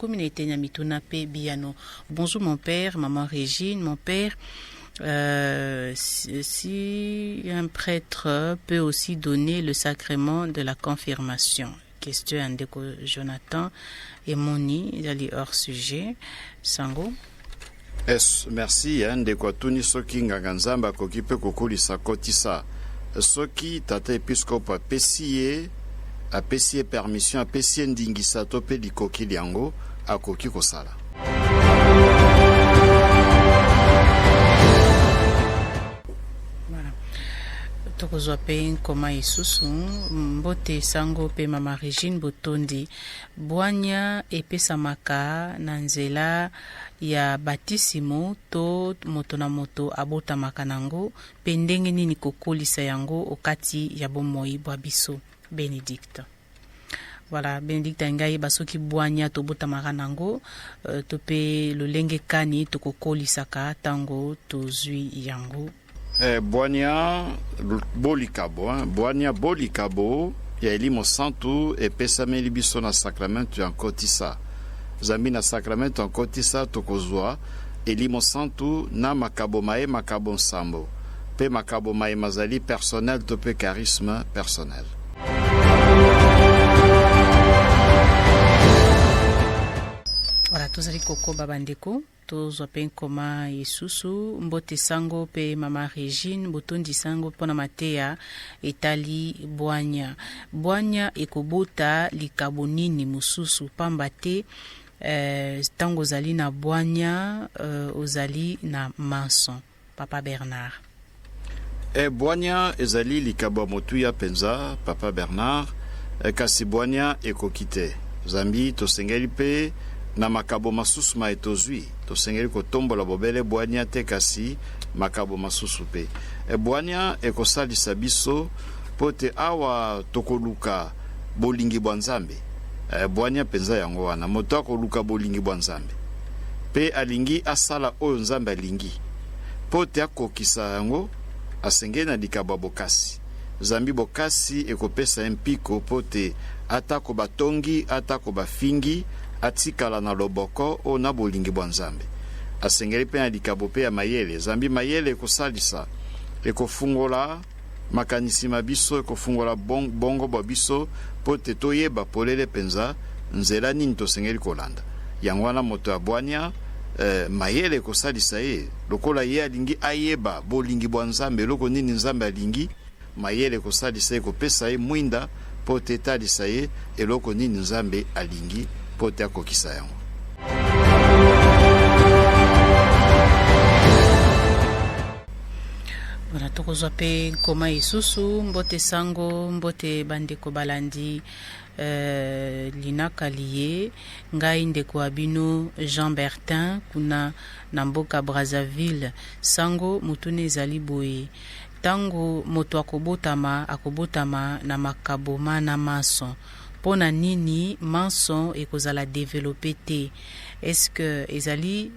communauté Nyamituna Pe Biano. Bonjour mon père, maman Régine, mon père. Si un prêtre peut aussi donner le sacrement de la confirmation. Question Andeko Jonathan et Moni, il y a hors sujet. Sango. Merci Ndeko Tuni Soki Nganzamba Kokipe Kokulisa Kotisa. Soki Tata Episcope a pessier permission, a pessier Ndingisa Tope Likoki Liango, a Koki Kosala. Tokozwa pe koma isusu mbote sango pe mama Regine Botondi bwanya epesamaka na nzela ya batisimo to moto na moto abotamaka nango pe ndenge nini kokolisa yango okati ya bomoi bwa biso. Benedict. Voilà, Benedict ngai basoki bwanya to botamaka nango to pe lolenge kani to kokolisaka tango tozwi yango. Bwania bolikabo, Bwania bolikabo ya elimo santu epesame libiso na sacramento ya kotisa. Zambi na sacramento ya kotisa tokozwa elimo santu na makabo mae makabo nsambo. Pe makabo mae mazali personnel to pe charisme personnel. Voilà, tozali koko babandeko. Tozwa pe nkoma isusu mbote sango pe mama Regine Botondi sango pona matea etali bwanya. Bwanya ekobota likabo nini mususu pamba te tango ozali na bwanya ozali na mason. Papa Bernard. Bwanya ezali likabo motuya penza Papa Bernard kasi bwanya ekokite. Zambi tosengeli pe na makabo masusu ma etozwi tosengeli kotombola bobele bwanya te kasi makabo masusu pe bwanya ekosalisa biso pote awa tokoluka bolingi bwa Nzambe. Bwanya penza yango wana moto akoluka bolingi bwa Nzambe pe alingi asala oyo Nzambe alingi pote akokisa yango asengeli na likabo bokasi. Zambi bokasi ekopesa mpiko pote atako batongi atako bafingi atikala na loboko o na bolingi bwa Nzambe. Asengeli pe na likabo pe ya mayele. Zambi mayele ekosalisa ekofungola makanisi mabiso ekofungola bongo bwa biso pote toyeba polele penza nzela nini tosengeli kolanda. Yango wana moto ya bwanya mayele ekosalisa ye lokola ye alingi ayeba bolingi bwa Nzambe loko nini Nzambe alingi mayele ekosalisa ekopesa ye mwinda pote etalisa ye eloko nini Nzambe alingi pote akokisa yango. Voilà, tokozwa pe koma isusu mbote sango mbote bandeko balandi linaka liye ngai ndeko abino Jean Bertin kuna na mboka Brazzaville sango mutune ezali boye tango moto akobotama na makaboma na mason. Pona nini mason ekozala développer te? Est-ce que ezali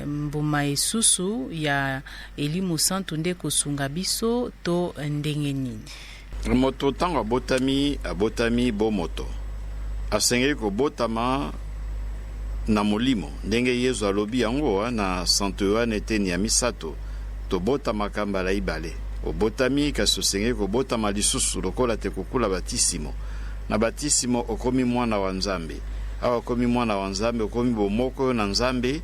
mbuma esusu ya elimu santu nde kosunga biso to ndenge nini? Moto tango abotami bo moto asengeli kobotama na molimo ndenge Yesu alobi yango na Santo Yohane eteni ya misato tobotama kambala ibale. Obotami kasi osengeli kobotama lisusu lokola te kokula batisimo. Na batisimo okomi mwana wa Nzambe. Awa okomi mwana wa Nzambe okomi bomoko na Nzambe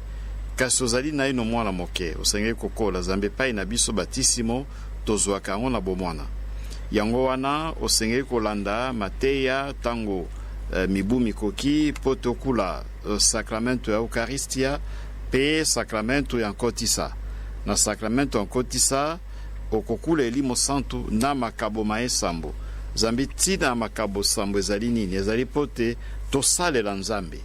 kasi ozali na ino mwana moke. Osengeli kokola Nzambe pai na biso batisimo tozwaka yango na bomwana. Yango wana osengeli kolanda mateya tango mibu mikoki po tokula sakramento ya Eucharistia pe sakramento ya nkotisa. Na sakramento ya nkotisa okokula elimo santu na makabo mae sambo. Zambi tina makabo sambo ezali nini? Ezali pote tosalela Nzambe.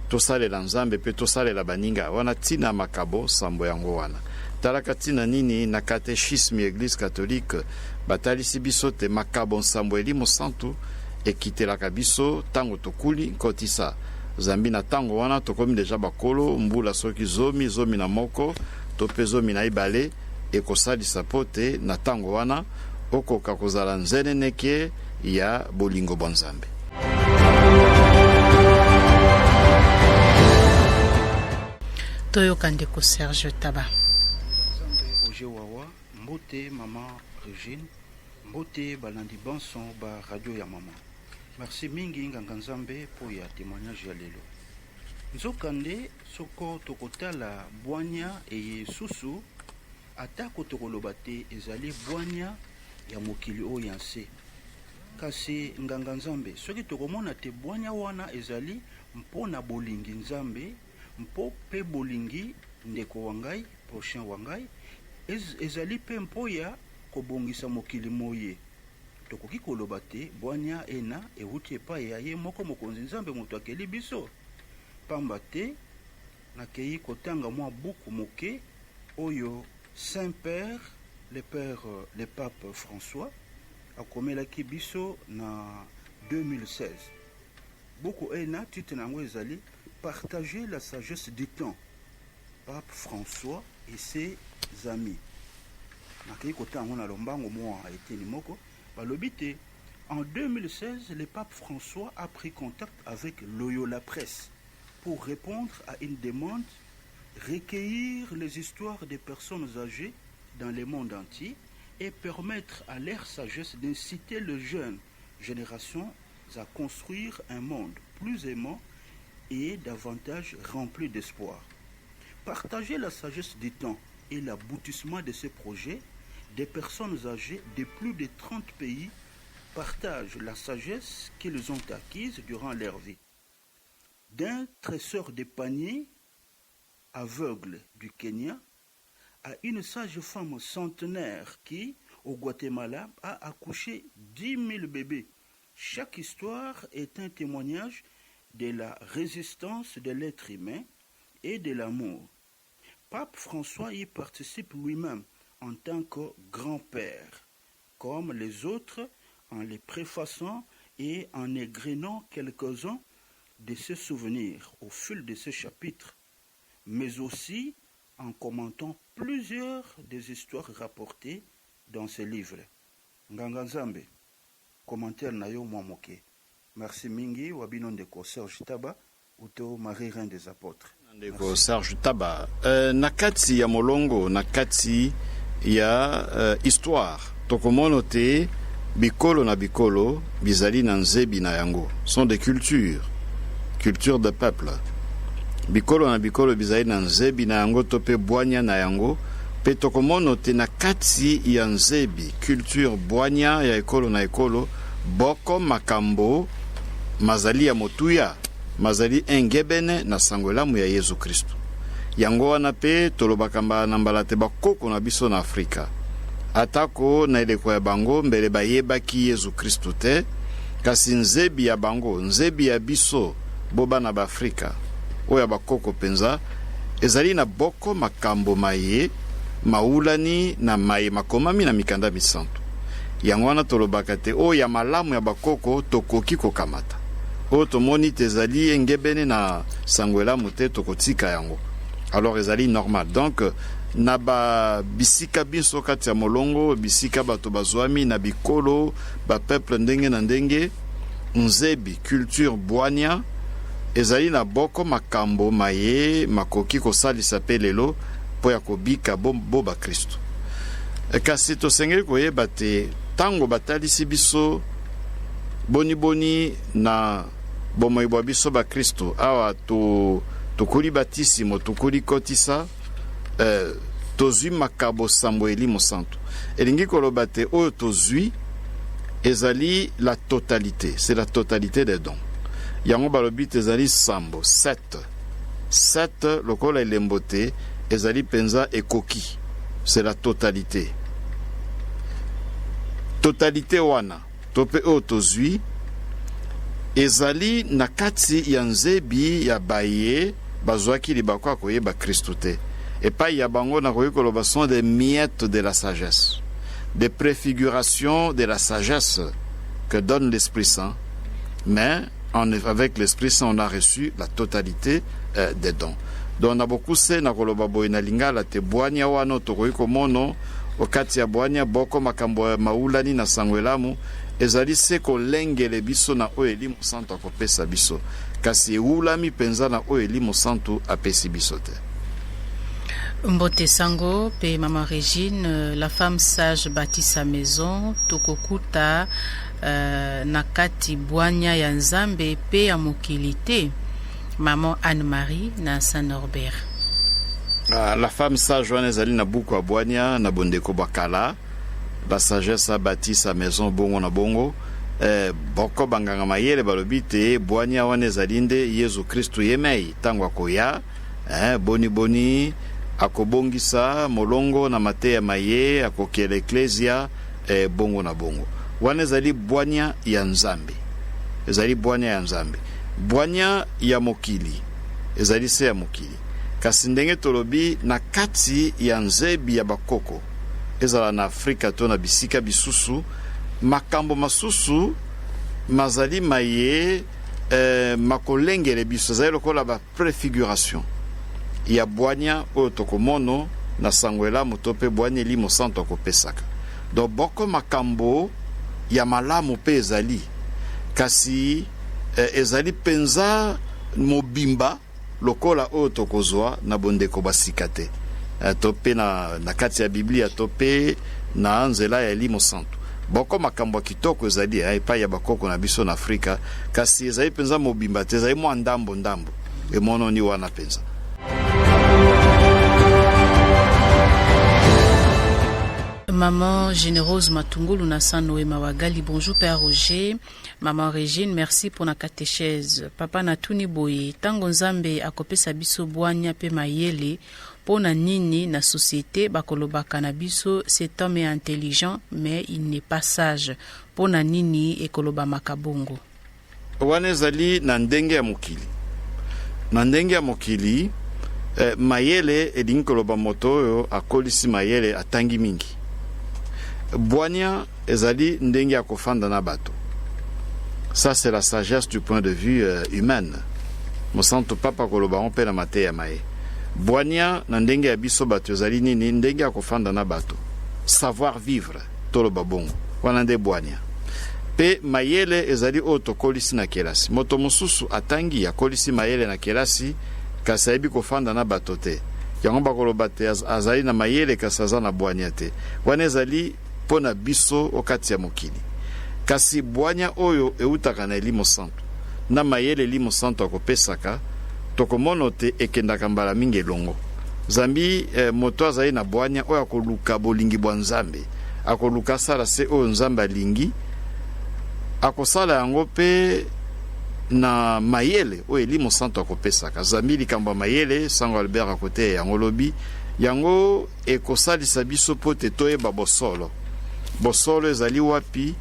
Tosalela Nzambe pe tosalela baninga. Wana tina makabo sambo yango wana. Talaka tina nini na katechisme Église catholique batalisi biso te makabo sambo elimo santu ekitelaka biso tango tokuli kotisa. Zambi na tango wana tokomi deja bakolo mbula soki zomi na moko tope zomi na ibale ekosalisa pote na tango wana okoka kozala nzeneneke ya bolingo bwa Nzambe. toyoka ndeko Serge Taba. Roger Wawa, mbote Maman Régine, mbote balandi banson ba radio ya mama. Merci mingi nganga nzambe po ya témoignage ya lelo. Nzokande soko tokotala bwanya eye susu atako tokoloba te ezali bwanya ya mokili oyo ya nse. Kasi nganga nzambe soki tokomona te bwanya wana ezali mpona bolingi nzambe mpo pe bolingi ndeko wangai prochain wangai ezali pe mpoya kobongisa mokili moye. Tokoki koloba te bwanya ena ewuti epai ya ye moko mokonzi nzambe moto akeli biso. Pamba te nakei kotanga mwa buku moke oyo Saint-Père, le pape François akomelaki biso na 2016. Buku ena titre nango ezali Partager la sagesse du temps. Pape François et ses amis. Nakei kotanga na lombango mwa eteni moko balobite. En 2016, le pape François a pris contact avec Loyola Presse pour répondre à une demande, recueillir les histoires des personnes âgées dans le monde entier et permettre à leur sagesse d'inciter les jeunes générations à construire un monde plus aimant et davantage rempli d'espoir. Partager la sagesse du temps et l'aboutissement de ce projet, des personnes âgées de plus de 30 pays partagent la sagesse qu'ils ont acquise durant leur vie. D'un tresseur de panier aveugle du Kenya à une sage femme centenaire qui, au Guatemala, a accouché 10 000 bébés. Chaque histoire est un témoignage de la résistance de l'être humain et de l'amour. Pape François y participe lui-même en tant que grand-père, comme les autres, en les préfaçant et en égrenant quelques-uns de ses souvenirs au fil de ces chapitres, mais aussi en commentant plusieurs des histoires rapportées dans ces livres. Nganga Nzambe, commentaire na yo mwa moke. Merci mingi wabino ndeko Serge Taba uto Marie Reine des Apôtres. Ndeko Serge Taba, nakati ya molongo, nakati ya histoire. Tokomono te bikolo na bikolo bizali na nzebi na yango. Sont des cultures de peuple. Bikolo na bikolo bizali na nzebi na yango to pe bwanya na yango. Pe tokomono te na kati ya nzebi culture bwanya ya ekolo na ekolo boko makambo mazali ya motuya mazali engebene na sangolamu ya Yesu Kristo. Yango wana pe tolobaka na mbala te bakoko na biso na Afrika. Atako na eleko ya bango mbele bayebaki Yesu Kristo te, kasi nzebi ya bango, nzebi ya biso boba na Afrika oya bakoko penza ezali na boko makambo maye maulani na maye makomami na mikanda misantu. Yango wana tolobaka te oya malamu ya bakoko tokoki kokamata. O tomoni tezali engebene na sangolamu te tokotika yango. Alors ezali normal. Donc na ba bisika biso kati ya molongo bisika bato bazwami na bikolo ba peuple ndenge na ndenge nzebi culture bwanya ezali na boko makambo maye makoki kosalisa pe lelo po ya kobika bo ba Kristo. Kasi tosengeli koyeba te tango batalisi biso boni na bomoi bwa biso ba Kristo awa tokuli batisimo tokuli kotisa tozwi makabo sambo elimo santo. Elingi koloba te oyo tozwi ezali la totalité, c'est la totalité des dons. Yango balobi ezali sambo 7 lokola elembo te ezali penza ekoki, c'est la totalité. Totalité wana tope oyo tozwi ezali na kati ya nzebi ya baye bazwaki libako akoyeba Kristo te. Et pas y a bango na koyikoloba sont des miettes de la sagesse, des préfigurations de la sagesse que donne l'Esprit Saint. Mais avec l'Esprit Saint, on a reçu la totalité des dons. Donc on a beaucoup se na koloba boy na lingala te bwanya wano to koyiko mono okati ya bwanya boko makambo maulani na sangwelamu ezali se kolengele biso na oyo elimu santo akopesa biso kasi eulami penza na oyo elimu santo apesi biso te. Mbote Sango pe Maman Régine, la femme sage bâtit sa maison, tokokuta nakati bwanya ya Nzambe pe ya mokili te. Maman Anne-Marie na Saint-Norbert. La femme sage wana ezali na buku ya bwanya na bondeko bakala. La sagesse a bâti sa maison bongo na bongo. Boko banganga mayele balobi te bwanya wana ezali nde Yesu Kristu yemei tango akoya boni akobongisa molongo na mateya maye akokela eklesia bongo na bongo. Wana ezali bwanya ya Nzambe. Ezali bwanya ya Nzambe. Bwanya ya mokili ezali se ya mokili. Kasi ndenge tolobi na kati ya nzebi ya bakoko ezala na Afrika to na bisika bisusu makambo masusu mazali maye makolengele biso ezali lokola ba prefiguration ya bwanya oyo tokomono na sangwela moto pe bwanya elimo santo akopesaka. Donc boko makambo ya malamu pe ezali kasi ezali penza mobimba lokola oyo tokozwa na bondeko basika te. Tope na kati ya Biblia tope na nzela ya elimo santo. Boko makambo kitoko ezali epai ya bakoko na biso na Afrika kasi ezali penza mobimba te ezali mwa ndambo emono ni wana penza. Maman Généreuse Matungulu Nassanoé Mawagali, bonjour Père Roger. Maman Régine, merci pour la catéchèse. Papa Natuni Boye, tango Nzambe akopesa biso bwanya pe mayele, pona nini na société bakolobaka na biso, cet homme est intelligent mais il n'est pas sage. Pona nini ekoloba makabongo. Wana ezali na ndenge ya mokili. Na ndenge ya mokili, mayele elingi koloba moto oyo akolisi mayele atangi mingi. Bwanya ezali ndenge ya kofanda na bato. Ça c'est la sagesse du point de vue humaine. Mosanto papa koloba on pe na mate ya maye. Bwanya na ndenge ya biso bato ezali nini ndenge ya kofanda na bato. Savoir vivre toloba bongo. Wana nde bwanya. Pe mayele ezali oyo tokolisi na kelasi. Moto mosusu atangi ya kolisi mayele na kelasi kasi ayebi kofanda na bato te. Yango bakoloba te azali na mayele kasi aza na bwanya te. Wana ezali pona biso okati ya mokili. Kasi bwanya oyo eutaka na elimo santo. Na mayele elimo santo akopesaka tokomono te ekendaka mbala mingi elongo. Zambi moto azali na bwanya oyo akoluka bolingi bwa Nzambe. Akoluka sala se oyo Nzambe alingi. Akosala yango pe na mayele oyo elimo santo akopesaka. Zambi likambo mayele sango Albert akote yango lobi yango ekosalisa biso po te toyeba bosolo. Bosolo ezali wapi,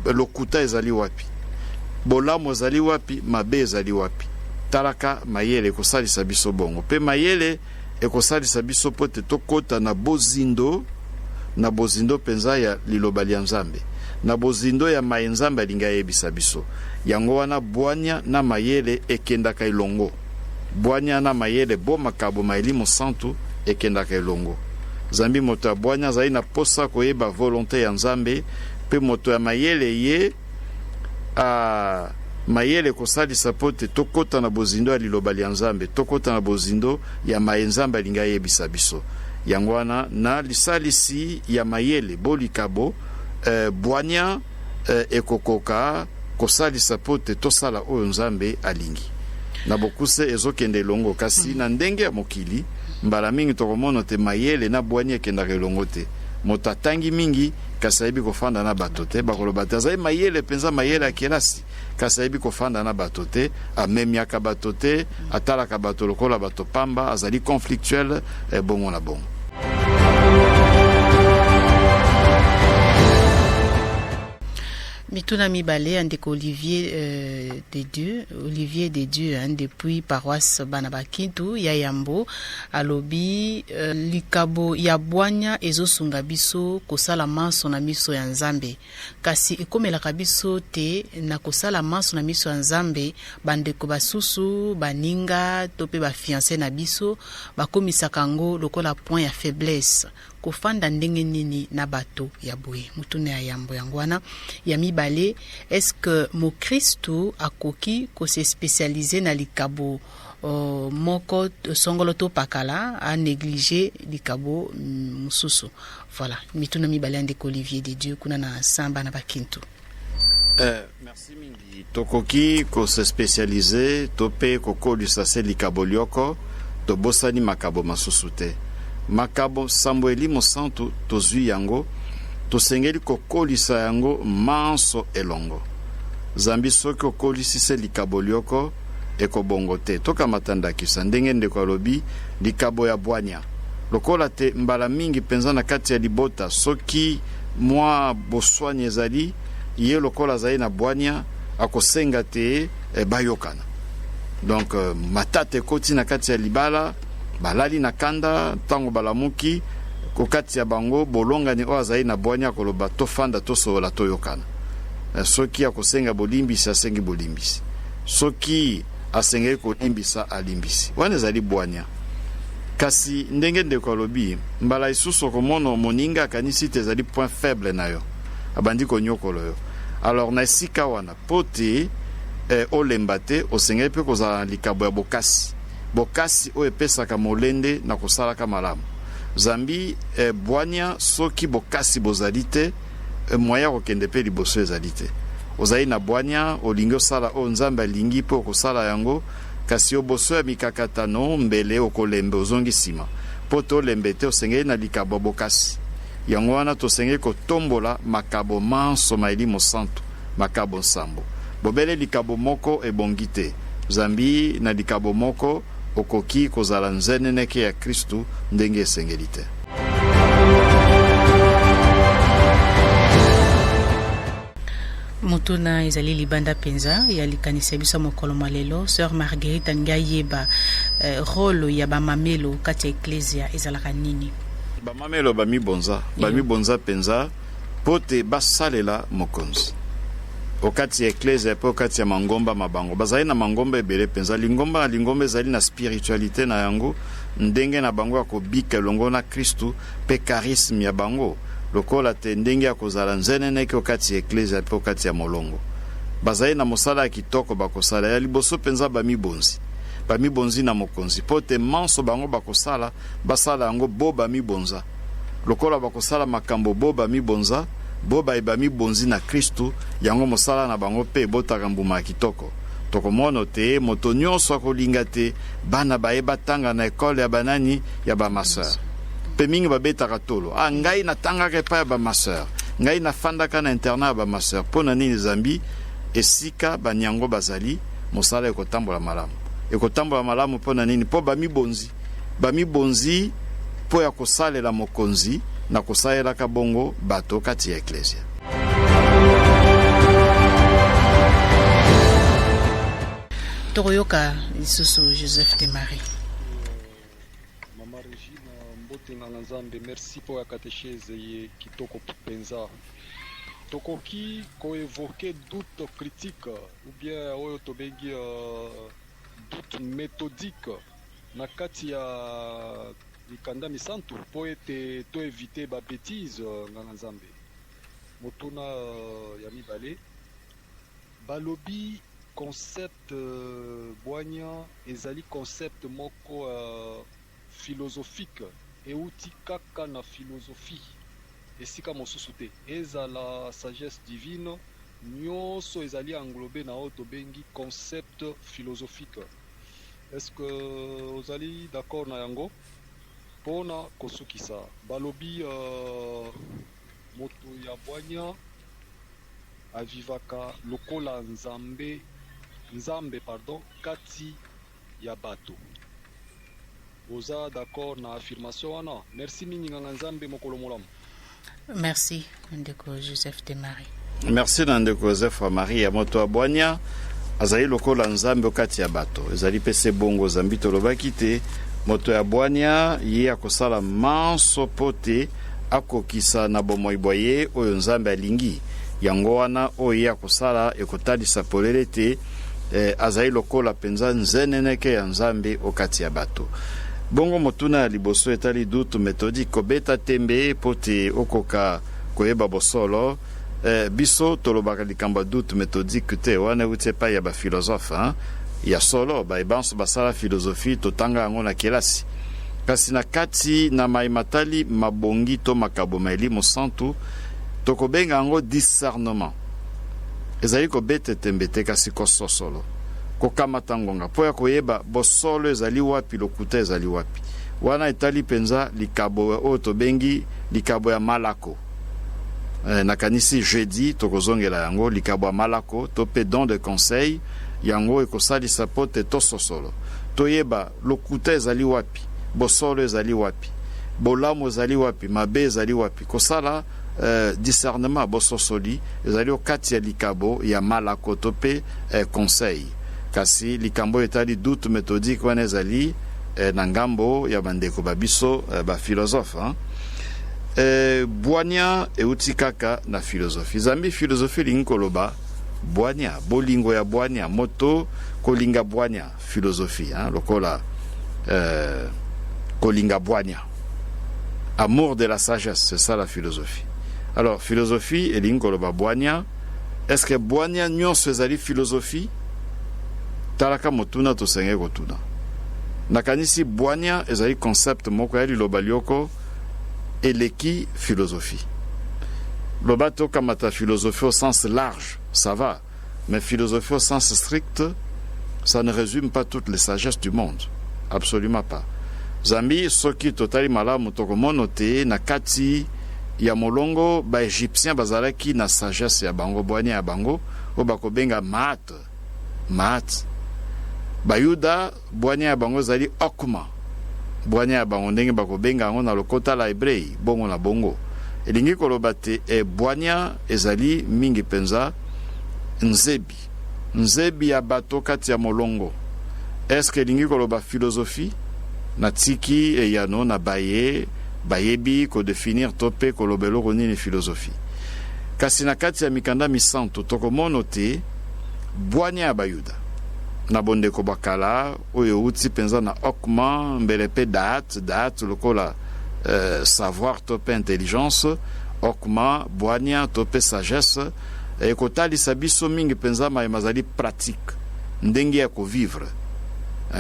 lokuta ezali wapi, bolamo ezali wapi, mabe ezali wapi. Talaka mayele ekosalisa biso bongo. Pe mayele ekosalisa biso po te tokota na bozindo penza ya liloba lya Nzambe. Na bozindo ya maye Nzambe alinga yebisa biso. Yango wana bwanya na mayele ekendaka elongo. Bwanya na mayele bo makabo maelimo santo ekendaka elongo. Zambi moto ya bwanya azali na posa koyeba volonté ya Nzambe pe moto ya mayele ye mayele kosalisa po te tokota na bozindo ya liloba lya Nzambe, tokota na bozindo ya maye Nzambe alinga yebisa biso. Yango wana na lisalisi ya mayele bolikabo bwanya ekokoka kosalisa po te tosala oyo Nzambe alingi. Na bokuse ezokende longo kasi na ndenge ya mokili mbala mingi tokomono te mayele na bwanya ekendaka elongo te. Moto atangi mingi kasi ayebi kofanda na bato te. Bakoloba te azali mayele penza mayele ya kelasi kasi ayebi kofanda na bato te. Amemiaka bato te, atalaka bato lokola bato pamba, azali conflictuel bongo na bongo. Mituna mibale andeko Olivier de Dieu depuis paroisse Banabakintu ya Yambo alobi likabo ya bwanya ezosunga biso kosala manso na miso ya Nzambe kasi ekomelaka biso te na kosala manso na miso ya Nzambe bandeko basusu baninga to pe ba fiancé na biso bakomisaka ngo lokola point ya faiblesse kofanda ndenge nini na bato ya boye mutune ya Yambo yangwana ya mibale est-ce que mo Kristo akoki ko se spécialiser na likabo moko songolo to pakala a négligé likabo mususu. Voilà, mituna mibale ndeko Olivier de Dieu kuna na samba na bakintu. Merci mingi. Tokoki ko se spécialiser topé koko lusase likabo lioko to bosani makabo masusu te. Makabo Samueli mosantu tozwi yango tosengeli kokolisa yango manso elongo. Zambi soki okolisise likabo lioko ekobongo te. Toka matanda kisa ndenge ndeko alobi likabo ya bwanya. Lokola te mbala mingi penza na kati ya libota soki mwa boswani ezali ye lokola zai na bwanya akosenga te bayokana. Donc matate koti na kati ya libala balali na kanda tango balamuki ko kati ya bango bolongani o azai na bwanya koloba tofanda tosola toyokana. Soki akosenga bolimbisi asengi bolimbisi. Soki asengeli kolimbisa alimbisi. Wana ezali bwanya. Kasi ndenge ndeko alobi mbala isusu komono moninga kanisi te ezali point faible na yo. Abandi konyokolo yo. Alors na esika wana pote olemba te osengeli mpe kozala likabo ya bokasi. Bokasi oyo epesaka molende na kosalaka malamu. Zambi bwanya soki bokasi bozali te moya kokende mpe liboso ezali te. Ozali na bwanya olingi osala oyo nzambe alingi mpe okosala yango kasi oboso ya mikakatano mbele okolembe ozongi nsima. Po te olembe te osengeli na likabo bokasi. Yango wana tosengeli kotombola makabo manso maili mosantu makabo nsambo. Bobele likabo moko ebongi te. Zambi na likabo moko okoki kozala nzeneneke ya Kristu ndenge esengeli te. Mutuna ezali libanda penza ya likanisa bisa mokolo malelo sœur Marguerite Ngayeba rôle ya bamamelo kati ya ecclesia ezalaka nini? Bamamelo bami bonza penza pote basalela mokonzi. Okati ya ecclesia po kati ya mangomba mabango bazali na mangomba ebele penza lingomba ezali na spiritualité na yango ndenge na bango akobika longo na Kristu pe charisme ya bango lokola te ndenge ya kozala nzeneneke okati ya ecclesia po kati ya molongo bazali na mosala ya kitoko bakosala ya liboso penza bamibonzi na mokonzi po te manso bango bakosala basala yango bo bamibonza lokola bakosala makambo bo bamibonza bo bamibonzi na Kristu yango mosala na bango pe botaka mbuma ya kitoko. Tokomono te moto nyonso akolinga te bana bayeba tanga na ekole ya banani ya bamaseur pe mingi babetaka tolo ngai natangaka epai ya bamaseur ngai nafandaka na internat ya bamaseur mpo na nini Zambi esika banyango bazali mosala ekotambola malamu mpo na nini mpo bamibonzi mpo ya kosalela mokonzi na kosalelaka bongo bato kati ya ecclesia. Toroyoka lisusu Joseph de Marie. Mama Regine mbote na Nzambe, merci pour la catéchèse ye kitoko penza. Tokoki ko évoquer doute critique ou bien oyo tobengi doute méthodique na kati ya likanda misantu po ete to éviter ba bêtise na Nzambe. Motuna ya mibale balobi concept bwanya ezali concept moko philosophique euti kaka na philosophie esika mosusu te ezala sagesse divine nyonso ezali englobé na oyo tobengi concept philosophique. Est-ce que ozali d'accord na yango? Pona kosukisa balobi moto ya bwanya avivaka lokola nzambe kati ya bato. Oza d'accord na affirmation wana? Merci mingi nganga nzambe mokolo molamu. Merci ndeko Joseph de Marie. Merci ndeko Joseph wa Marie ya moto abwanya azali lokola nzambe kati ya bato. Ezali pese bongo zambi tolobaki te moto ya bwanya ye akosala manso pote akokisa na bomoi boye oyo nzambe alingi. Yango wana oyo akosala ekotalisa polele te azali lokola penza nzeneneke ya nzambe okati ya bato. Bongo motuna ya liboso etali dutu méthodique kobeta tembe pote okoka koyeba bosolo biso tolobaka likambo dutu méthodique te wana uti epai ya bafilosophe ya solo banso basala philosophie totanga yango na kelasi. Kasi na kati na maimatali mabongi to makabo maelimu santu tokobenga yango discernement. Ezali kobete tembete kasi kososolo kokamata ngonga po ya koyeba bosolo ezali wapi lokuta ezali wapi. Wana etali penza likabo oyo tobengi likabo ya malako. Nakanisi jeudi tokozongela yango likabo ya malako to pe don de conseil yango ekosalisa po te tososolo toyeba lokuta ezali wapi, bosolo ezali wapi, bolamu ezali wapi, mabe ezali wapi. Kosala discernement bososoli ezali okati ya likabo ya malako to pe conseil. Kasi likambo etali doute méthodique wana ezali na ngambo ya bandeko babiso ba philosophe. Bwania euti kaka na philosophie. Zambi philosophie lingi koloba bwania, bolingo ya bwania, moto kolinga bwania philosophie, lokola kolinga bwania. Amour de la sagesse, c'est ça la philosophie. Alors, philosophie et lingi koloba bwania. Est-ce que bwania nyonso ezali philosophie? Talaka motuna to senge kotuna. Nakanisi bwania ezali concept moko ya liloba lioko eleki philosophie. Lobato kamata philosophie au sens large, ça va. Mais philosophie au sens strict, ça ne résume pas toutes les sagesses du monde. Absolument pas. Zambi, soki totali malamu tokomono te na kati ya molongo ba égyptien bazalaki na sagesse ya bango bwania ya bango o bakobenga mat. Bayuda bwania ya bango zali okuma. Bwania ya bango ndenge bakobenga yango na lokota la hébreu bongo na bongo. Elingi koloba te bwania ezali mingi penza nzebi ya bato kati ya molongo. Est-ce que elingi koloba philosophie na tiki eyano na bayebi ko définir tope kolobelo nini philosophie. Kasi na kati ya mikanda misanto tokomono te bwania ya bayuda na bondeko bakala oyo uti penza na okma mbelepe daat lokola savoir tope intelligence, okma bwania tope sagesse ekotalisa biso mingi penza mazali pratique ndenge ya kovivre,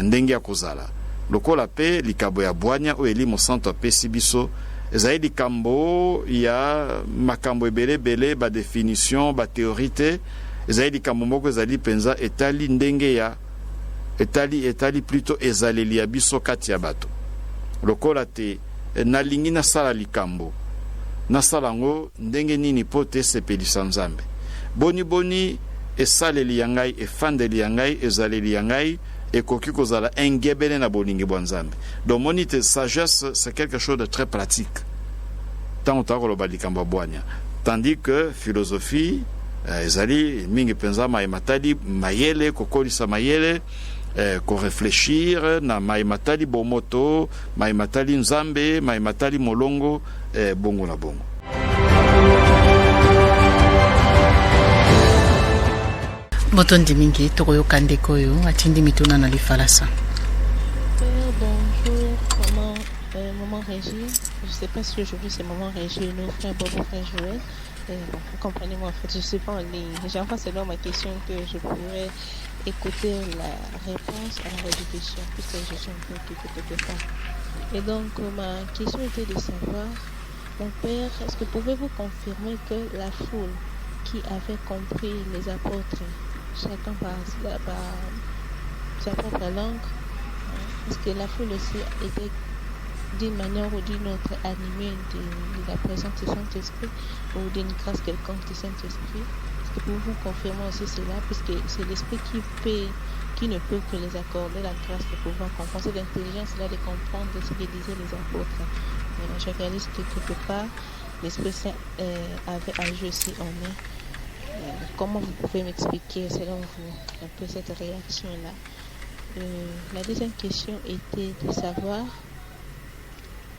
ndenge ya kozala lokola pe likabo ya bwania oyo elimo santo apesi biso ezali likambo ya makambo ebelebele ba définition ba théorité ezali likambo moko ezali penza etali ndenge ya etali plutôt ezaleli ya biso kati ya bato lokola te nalingi nasala likambo nasala ngo ndenge nini po te sepelisa nzambe boni esaleli ya ngai efandeli ya ngai ezaleli ya ngai ekoki kozala engebele na bolingi bwa nzambe. Donc monite sagesse c'est quelque chose de très pratique tant otakoloba likambo bwania, tandis que philosophie ezali mingi penza maimatali mayele kokolisa mayele ko réfléchir na maimatali bomoto maimatali nzambe maimatali molongo bongo na bongo. Botondi mingi tokoyoka ndeko oyo atindi mituna na lifalasa. Bonjour, maman Régie. Je ne sais pas si aujourd'hui c'est maman Régie ou nos frères Bobo, frère Joël. Bon, comprenez-moi, en fait, je ne suis pas en ligne. J'envoie selon ma question que je pourrais écouter la réponse à la résolution, puisque je suis un peu occupée quelque part. Et donc, ma question était de savoir, mon père, est-ce que pouvez-vous confirmer que la foule qui avait compris les apôtres, chacun par sa propre langue, est-ce que la foule aussi était d'une manière ou d'une autre animée de la présence du Saint-Esprit ou d'une grâce quelconque du Saint-Esprit? Est-ce que pouvez-vous confirmer aussi cela, puisque c'est l'Esprit qui ne peut que les accorder la grâce de pouvoir comprendre, cette intelligence-là de comprendre ce que disaient les apôtres. Je réalise que quelque part, l'Esprit Saint avait agi aussi en eux. Comment vous pouvez m'expliquer, selon vous, un peu cette réaction-là? La deuxième question était de savoir,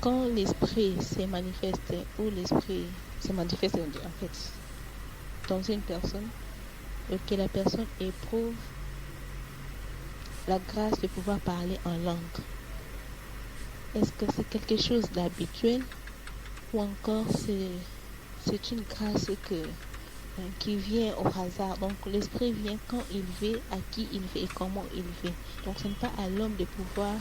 quand l'Esprit s'est manifesté, ou l'Esprit se manifeste en fait dans une personne, et que la personne éprouve la grâce de pouvoir parler en langue, est-ce que c'est quelque chose d'habituel ou encore c'est une grâce que qui vient au hasard. Donc l'esprit vient quand il veut, à qui il veut et comment il veut. Donc ce n'est pas à l'homme de pouvoir,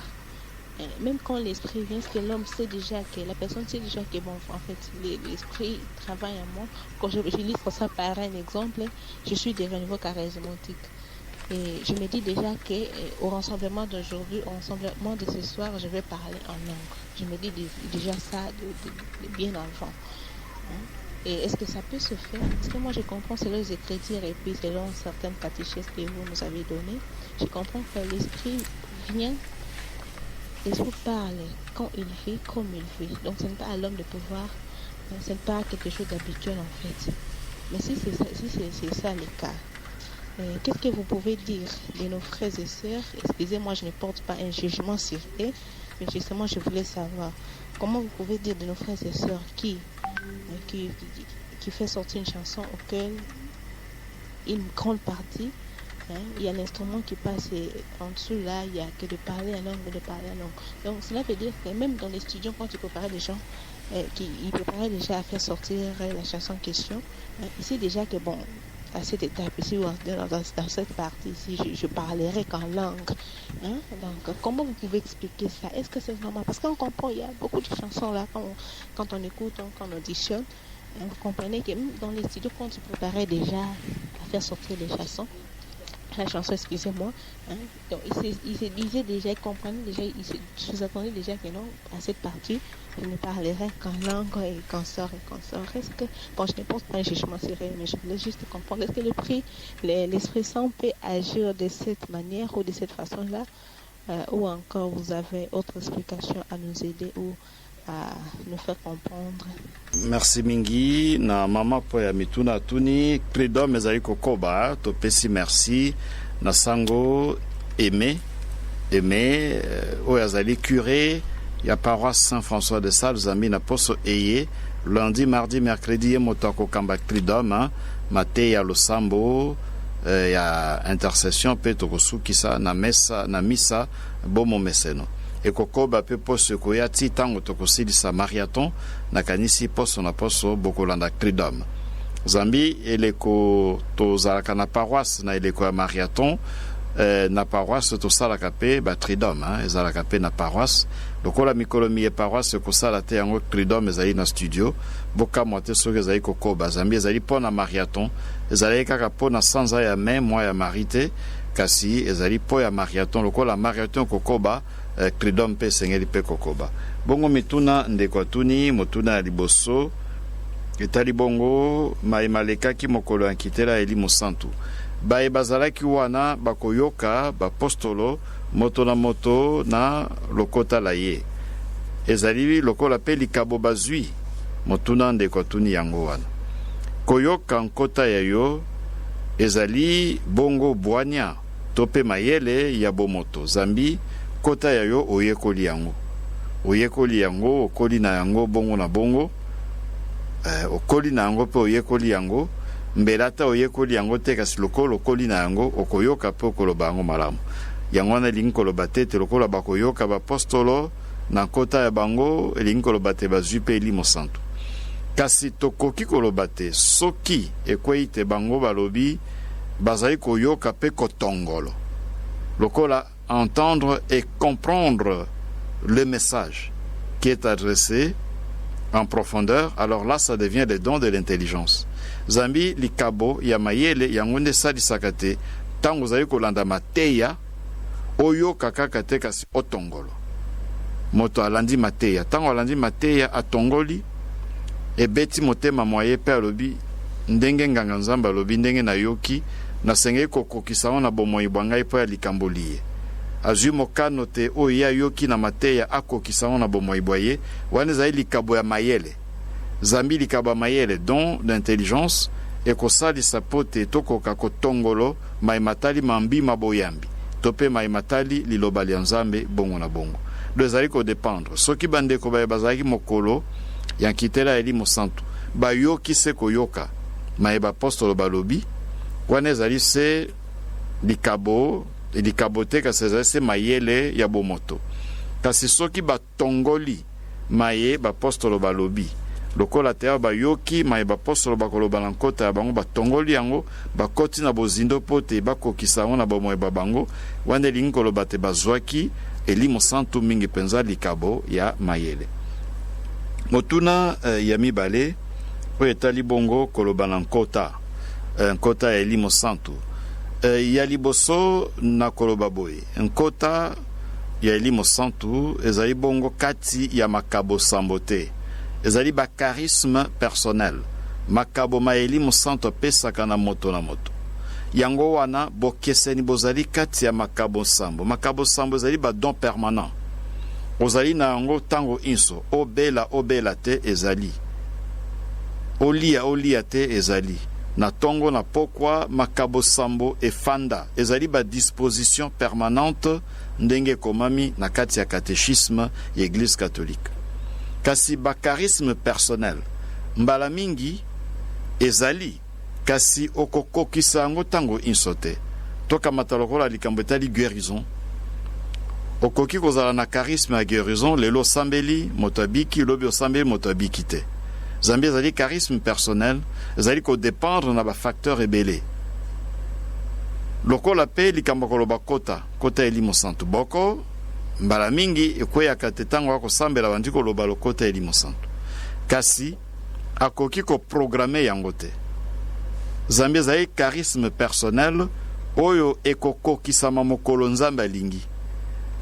même quand l'esprit vient, parce que l'homme sait déjà que, la personne sait déjà que, bon, en fait, l'esprit travaille en moi. Quand je illustre ça par un exemple, je suis déjà au niveau charismatique. Et je me dis déjà qu'au rassemblement d'aujourd'hui, au rassemblement de ce soir, je vais parler en langue. Je me dis déjà ça de bien avant. Hein? Et est-ce que ça peut se faire? Parce que moi, je comprends selon les Écritures et puis selon certaines catéchèses que vous nous avez données, je comprends que l'esprit vient, l'esprit parle quand il veut, comme il veut. Donc, ce n'est pas à l'homme de pouvoir, ce n'est pas quelque chose d'habituel en fait. Mais si c'est ça le cas, qu'est-ce que vous pouvez dire de nos frères et sœurs? Excusez-moi, je ne porte pas un jugement sur eux, mais justement, je voulais savoir comment vous pouvez dire de nos frères et sœurs qui fait sortir une chanson auquel une grande partie, il y a l'instrument qui passe en dessous là, il y a que de parler en langue, de parler en langue. Donc cela veut dire que même dans les studios, quand tu préparais des gens, ils préparaient déjà à faire sortir la chanson en question, il sait déjà que bon, à cette étape ici, ou dans cette partie ici, je parlerai qu'en langue. Donc, comment vous pouvez expliquer ça? Est-ce que c'est normal? Parce qu'on comprend, il y a beaucoup de chansons là, quand on écoute, quand on auditionne, vous comprenez que même dans les studios, quand tu préparais déjà à faire sortir la chanson, excusez-moi, donc il se disait déjà, il comprenait déjà, je vous attendais déjà que non, à cette partie, je ne parlerai qu'en langue et qu'en sort. Est-ce que, bon, je ne pense pas un jugement sérieux, mais je voulais juste comprendre, est-ce que l'Esprit Saint peut agir de cette manière ou de cette façon-là, ou encore vous avez autre explication à nous aider ou à nous faire comprendre? Merci mingi na mama po ya mituna tuni Freedom ezali kokoba to pesi merci na sango aimé oyo azali curé ya paroisse Saint-François de Sales zambi na poso eye lundi mardi mercredi ye moto akokamba Freedom mate ya losambo ya intercession pe tokosukisa na misa bomo meseno ekokoba pe poso koya ti tango tokosilisa marathon nakanisi poso na poso bokolanda Freedom zambi eleko tozalaka na paroisse na eleko ya marathon na paroisse tosalaka pe Freedom ezalaka pe na paroisse lokola mikolo miye paroisse ekosala te yango Freedom ezali na studio bokamwa te soki ezali kokoba zambi ezali mpo na marathon ezali kaka mpo na sanza ya mai mwa ya mari te kasi ezali mpo ya marathon lokola marathon kokoba Freedom pe sengeli pe kokoba bongo mituna ndeko atuni motuna ya liboso etali bongo maimalekaki mokolo ya nkitela eli mosantu baye bazalaki wana bakoyoka bapostolo moto na moto na lokota la ye ezali lokola pe likabo bazwi motuna ndeko atuni yango wana koyoka nkota ya yo ezali bongo bwanya to pe mayele ya bomoto zambi kota ya yo oyekoli yango okoli na yango bongo na bongo okoli na yango pe oyekoli yango mbela ta oyekoli yango te kasi lokolo okoli na yango okoyoka pe okoloba yango malamu yango wana elingi koloba te lokola bakoyoka bapostolo na kota ya bango elingi koloba te bazwi pe elimo santu kasi tokoki koloba te soki ekwei te bango balobi bazali koyoka pe kotongolo lokola entendre et comprendre le message qui est adressé en profondeur, alors là ça devient le don de l'intelligence. Zambi likabo ya mayele yango nde salisaka te tango ozali kolanda mateya oyo kaka te kasi otongolo moto alandi mateya tango alandi mateya atongoli ebeti motema moye pe alobi ndenge nganga nzamba alobi ndenge nayoki nasengeli kokokisa ngo na bomoi bwa ngai po ya likambo liye azwi mokano te oyo ye ayoki na mateya akokisa ngo na bomoi bwa ye wana ezali likabo ya mayele zambi likabo ya mayele don d'intelligence ekosalisa po te tokoka kotongolo maimatali mambima boyambi to mpe maimatali liloba lya nzambe bongo na bongo do ezali kodependre soki bandeko baye bazalaki mokolo ya nkitela eli mosantu bayoki se koyoka mayeba apostolo balobi wana ezali se likabo te kasi ezali se mayele ya bomoto kasi soki batongoli maye bapostolo balobi lokola te bayoki mayeba posolo bakoloba na nkota ya bango batongoli yango bakoti na bozindo po te bakokisa yango na bamoyeba bango wana elingi koloba te bazwaki elimo santu mingi mpenza likabo ya mayele. Motuna ya mibale oyo etali bongo koloba na nkota ya elimo santu ya liboso na koloba boye nkota ya elimo santu ezali bongo kati ya makabo sambo te, ezali ba charisme personnel makabo ma elimo santu apesaka na moto na moto. Yango wana bokeseni bozali kati ya makabo sambo ezali ba don permanent, ozali na yango tango inso obela te ezali, olia te ezali na tongo na pokwa makabo sambo efanda ezali ba disposition permanente ndenge komami na kati ya catéchisme ya Église catholique. Kasi ba charisme personnel mbala mingi ezali kasi okokokisa yango tango insote toka matalokola likambo etali guérison. Okoki kozala na charisme ya guérison lelo sambeli moto abiki lobi osambeli moto abiki te. Zambi ezali charisme personnel ezali ko dépendre na ba facteur ebele. Lokola pe likambo koloba kota elimo santu boko mbala mingi ekweyaka te tango akosambela bandi koloba lokota elimo santu kasi akoki koprograme yango te. Zambi ezali charisme personnel oyo ekokokisama mokolo nzambe alingi.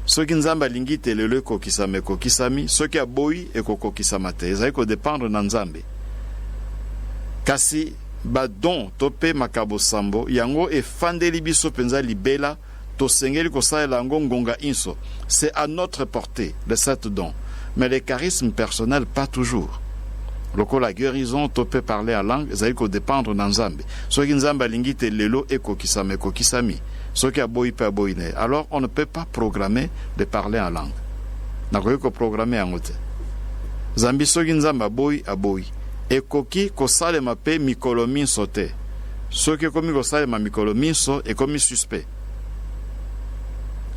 Soki nzambe alingi te lelo ekokisama ekokisami, soki aboyi ekokokisama te, ezali kodépendre na nzambe. Kasi badon tope makabo sambo yango efandeli biso penza libela tosengeli kosalela yango ngonga inso. C'est à notre portée de cette don, mais les charismes personnels pas toujours. Loko la guérison tope parler à langue ezali kodépendre na nzambe. Soki nzambe alingi te lelo ekokisama ekokisami, soki aboyi pe aboyi ne. Alors on ne peut pas programmer de parler en langue. Nakoki ko programmer yango te. Zambi soki nzambe aboyi ekoki kosalema pe mikolo minso te. Soki ekomi kosalema mikolo minso ekomi suspect.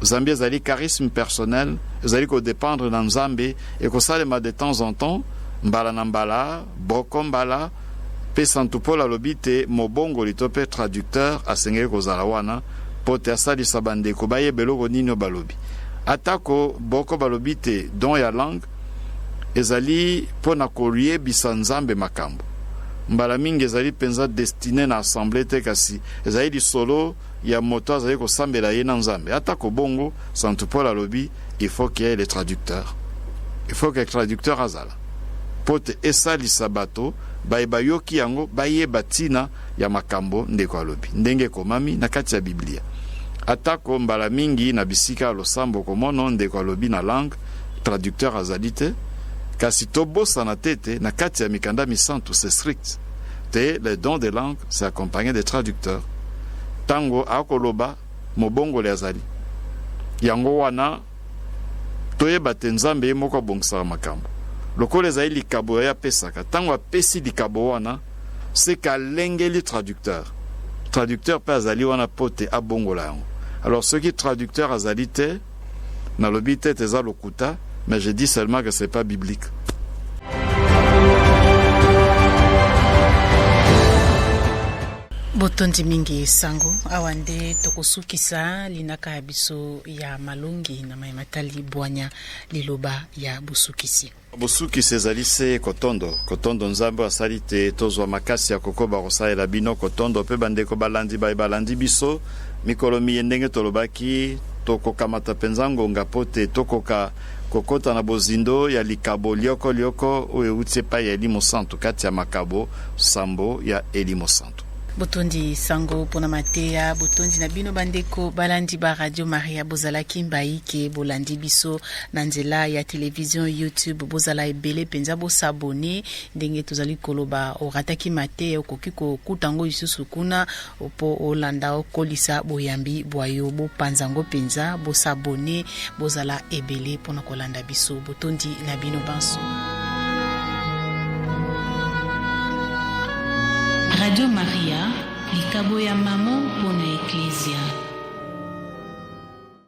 Zambi ezali charisme personnel ezali kodépendre na nzambe ekosalema de temps en temps mbala na mbala boko mbala pe santu pola lobi te mobongo litope traducteur asengeli kozala wana po te asalisa bandeko bayeba eloko nini balobi. Atako boko balobi te don ya langue ezali pona koyebisa nzambe makambo. Mbala mingi ezali penza destiné na assemblée te kasi ezali lisolo ya moto azali kosambela ye na nzambe. Atako bongo santu pola lobi il faut qu'il y ait le traducteur. Il faut que le traducteur azala pote esalisa bato bayoki yango bayeba tina ya makambo ndeko alobi ndenge komami na kati ya Biblia. Atako mbala mingi na bisika losambo komono ndeko alobi na langue traducteur azali te kasi tobosa na tete na kati ya mikanda misantu c'est strict te le don de langue c'est accompagné de traducteurs tango akoloba mobongo le azali yango wana toyeba te nzambe moko abongisaka makambo. Lokola ezali likabo ya pesaka tango apesi likabo wana c'est kalengeli traducteur pe azali wana pote abongola yango. Alors ce qui traducteur azali te na lobi te eza lokuta, mais je dis seulement que c'est pas biblique. Botondi mingi sango awande tokosukisa linaka ya biso ya malongi na maimatali bwanya liloba ya busukisi. Busukisi ezali se kotondo nzambe asali te tozwa makasi ya kokoba kosalela bino kotondo pe bandeko balandi biso mikolo miyendenge tolobaki tokokamata penza ngonga pote tokoka kokota na bozindo ya likabo lioko oyo euti epai ya elimo santu kati ya makabo sambo ya elimo santu. Botondi sango pona mateya botondi na bino bandeko balandi ba Radio Maria bozala kimbai ke bolandi biso na nzela ya television YouTube bozala ebele penza bo s'abonner ndenge tozali koloba orataki mateya okoki ko kutango isusu kuna opo olanda okolisa boyambi bwayo bo panzango penza bo s'abonner bozala ebele pona kolanda biso botondi na bino banso. Radio Maria, likabo ya mamo pona Ecclesia.